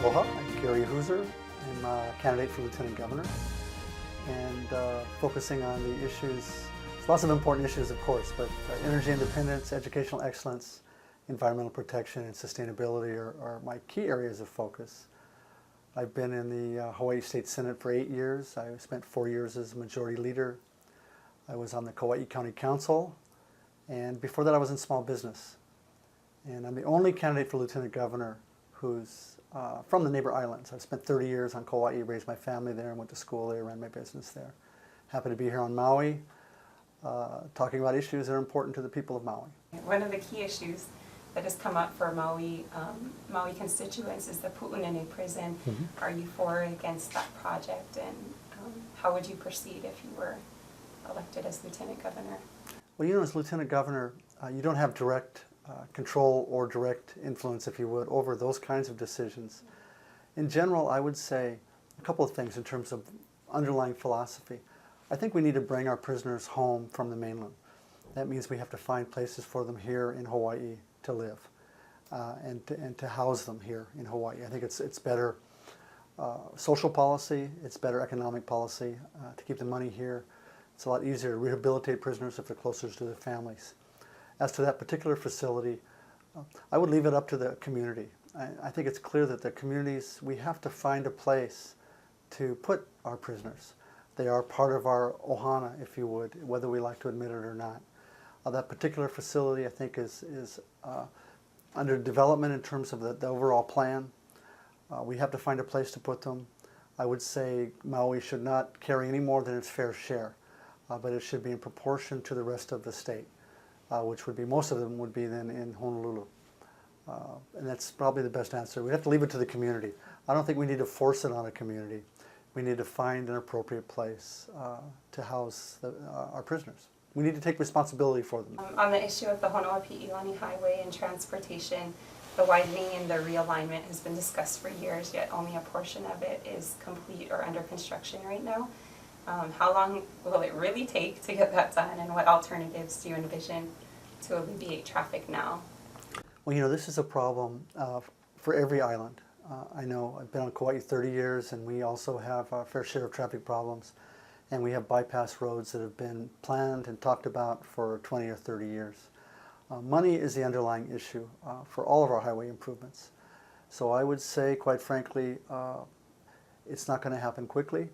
Aloha, I'm Gary Hooser. I'm a candidate for Lieutenant Governor and focusing on the issues, lots of important issues of course, but energy independence, educational excellence, environmental protection, and sustainability are my key areas of focus. I've been in the Hawaii State Senate for 8 years. I spent 4 years as Majority Leader. I was on the Kauai County Council, and before that I was in small business. And I'm the only candidate for Lieutenant Governor who's from the neighbor islands. I've spent 30 years on Kauai, raised my family there, and went to school there, ran my business there. Happy to be here on Maui, talking about issues that are important to the people of Maui. One of the key issues that has come up for Maui constituents is the Pu'unene prison. Are you for or against that project, and how would you proceed if you were elected as Lieutenant Governor? Well, you know, as Lieutenant Governor, you don't have direct control or direct influence, if you would, over those kinds of decisions. In general, I would say a couple of things in terms of underlying philosophy. I think we need to bring our prisoners home from the mainland. That means we have to find places for them here in Hawaii to live and to house them here in Hawaii. I think it's better social policy, it's better economic policy to keep the money here. It's a lot easier to rehabilitate prisoners if they're closer to their families. As to that particular facility, I would leave it up to the community. I think it's clear that the communities, we have to find a place to put our prisoners. They are part of our ohana, if you would, whether we like to admit it or not. That particular facility, I think, is under development in terms of the overall plan. We have to find a place to put them. I would say Maui should not carry any more than its fair share, but it should be in proportion to the rest of the state. Which would be, most of them would be then in Honolulu. And that's probably the best answer. We have to leave it to the community. I don't think we need to force it on a community. We need to find an appropriate place to house our prisoners. We need to take responsibility for them. On the issue of the Honoapi'ilani Highway and transportation, the widening and the realignment has been discussed for years, yet only a portion of it is complete or under construction right now. How long will it really take to get that done, and what alternatives do you envision to alleviate traffic now? Well, you know, this is a problem for every island. I know I've been on Kauai 30 years, and we also have our fair share of traffic problems, and we have bypass roads that have been planned and talked about for 20 or 30 years. Money is the underlying issue for all of our highway improvements. So I would say, quite frankly, it's not going to happen quickly.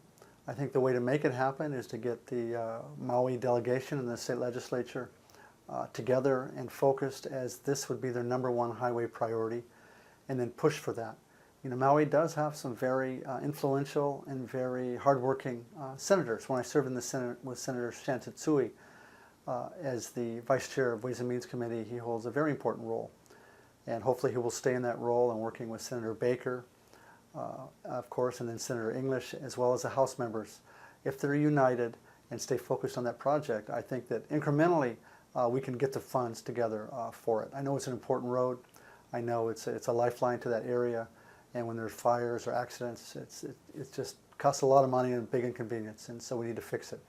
I think the way to make it happen is to get the Maui delegation and the state legislature together and focused as this would be their #1 highway priority, and then push for that. You know, Maui does have some very influential and very hardworking senators. When I served in the Senate with Senator Shantitsui as the Vice Chair of Ways and Means Committee, he holds a very important role. And hopefully he will stay in that role and working with Senator Baker, of course, and then Senator English, as well as the House members. If they're united and stay focused on that project, I think that incrementally we can get the funds together for it. I know it's an important road. I know it's a lifeline to that area, and when there's fires or accidents, it just costs a lot of money and a big inconvenience, and so we need to fix it.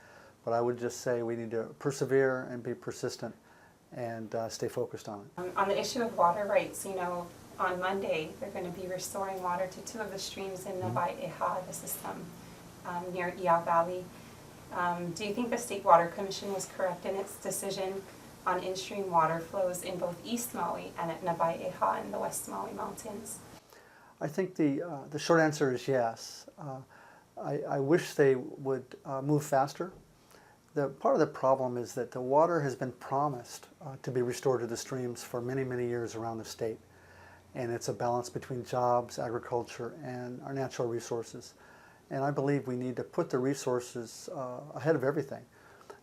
But I would just say we need to persevere and be persistent and stay focused on it. On the issue of water rights, you know, on Monday, they're going to be restoring water to 2 of the streams in Nawaiʻeha, the system near Ia Valley. Do you think the State Water Commission was correct in its decision on in-stream water flows in both East Maui and at Nawaiʻeha in the West Maui Mountains? I think the short answer is yes. I wish they would move faster. Part of the problem is that the water has been promised to be restored to the streams for many, many years around the state. And it's a balance between jobs, agriculture, and our natural resources. And I believe we need to put the resources ahead of everything.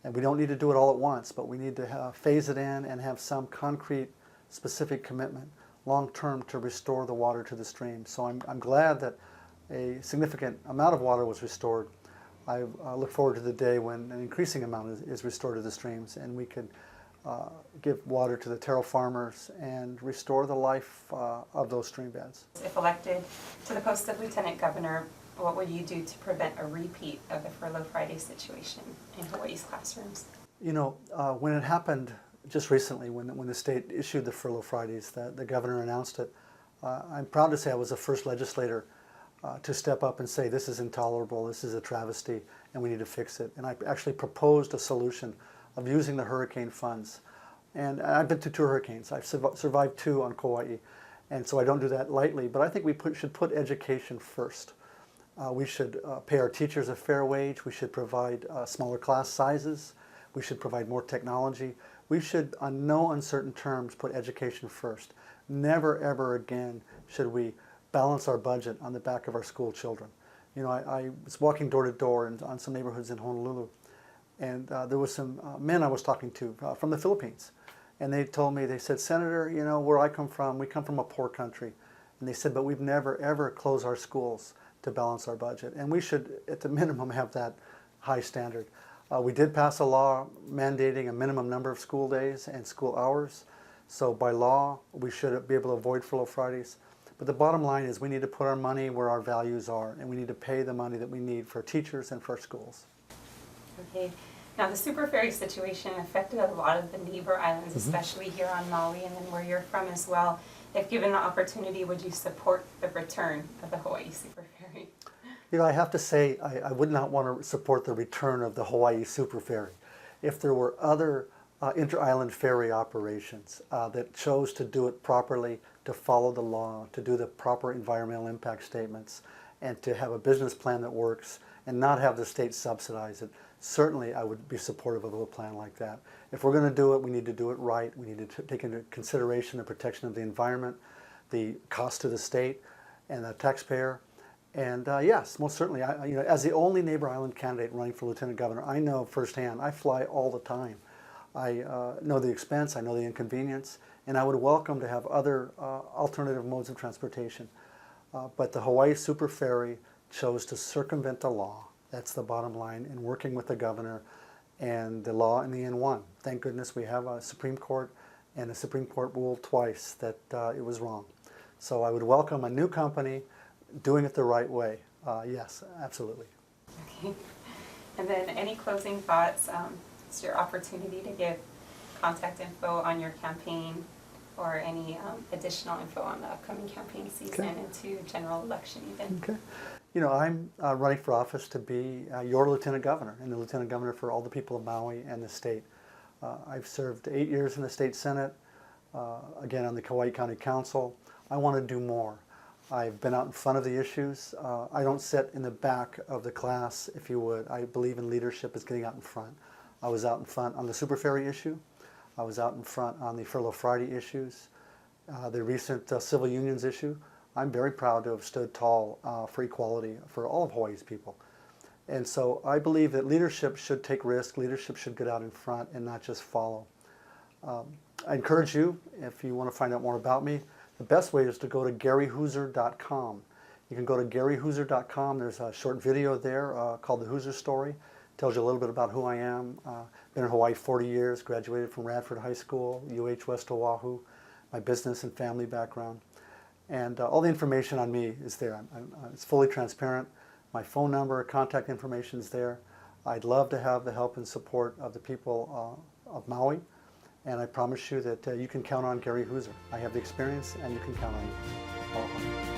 And we don't need to do it all at once, but we need to phase it in and have some concrete, specific commitment, long-term, to restore the water to the stream. So I'm glad that a significant amount of water was restored. I look forward to the day when an increasing amount is restored to the streams, and we could give water to the taro farmers and restore the life of those stream beds. If elected to the post of Lieutenant Governor, what would you do to prevent a repeat of the Furlough Friday situation in Hawaii's classrooms? You know, when it happened just recently, when the state issued the Furlough Fridays, the governor announced it, I'm proud to say I was the first legislator to step up and say this is intolerable, this is a travesty, and we need to fix it. And I actually proposed a solution of using the hurricane funds. And I've been to 2 hurricanes. I've survived 2 on Kauai, and so I don't do that lightly. But I think we should put education first. We should pay our teachers a fair wage. We should provide smaller class sizes. We should provide more technology. We should, on no uncertain terms, put education first. Never, ever again should we balance our budget on the back of our school children. You know, I was walking door to door on some neighborhoods in Honolulu, and there was some men I was talking to from the Philippines. And they told me, they said, Senator, you know, where I come from, we come from a poor country. And they said, but we've never, ever closed our schools to balance our budget. And we should, at the minimum, have that high standard. We did pass a law mandating a minimum number of school days and school hours. So by law, we should be able to avoid furlough Fridays. But the bottom line is we need to put our money where our values are, and we need to pay the money that we need for teachers and for schools. Okay. Now, the super ferry situation affected a lot of the neighbor islands, especially here on Maui and then where you're from as well. If given the opportunity, would you support the return of the Hawaii super ferry? You know, I have to say, I would not want to support the return of the Hawaii super ferry. If there were other inter-island ferry operations that chose to do it properly, to follow the law, to do the proper environmental impact statements, and to have a business plan that works and not have the state subsidize it, certainly I would be supportive of a plan like that. If we're going to do it, we need to do it right. We need to take into consideration the protection of the environment, the cost to the state and the taxpayer. And yes, most certainly, you know, as the only neighbor island candidate running for lieutenant governor, I know firsthand, I fly all the time. I know the expense, I know the inconvenience, and I would welcome to have other alternative modes of transportation. But the Hawaii super ferry chose to circumvent the law. That's the bottom line, in working with the governor, and the law in the end won. Thank goodness we have a Supreme Court, and the Supreme Court ruled twice that it was wrong. So I would welcome a new company doing it the right way. Yes, absolutely. Okay. And then any closing thoughts? It's your opportunity to give contact info on your campaign or any additional info on the upcoming campaign season and to general election even. Okay. You know, I'm running for office to be your lieutenant governor and the lieutenant governor for all the people of Maui and the state. I've served 8 years in the state senate, again on the Kauai County Council. I want to do more. I've been out in front of the issues. I don't sit in the back of the class, if you would. I believe in leadership is getting out in front. I was out in front on the super ferry issue. I was out in front on the Furlough Friday issues, the recent civil unions issue. I'm very proud to have stood tall for equality for all of Hawaii's people. And so I believe that leadership should take risk, leadership should get out in front and not just follow. I encourage you, if you want to find out more about me, the best way is to go to GaryHooser.com. You can go to GaryHooser.com. There's a short video there called The Hooser Story. It tells you a little bit about who I am. Been in Hawaii 40 years, graduated from Radford High School, UH West Oahu, my business and family background. And all the information on me is there. It's fully transparent. My phone number, contact information is there. I'd love to have the help and support of the people of Maui. And I promise you that you can count on Gary Hooser. I have the experience, and you can count on me.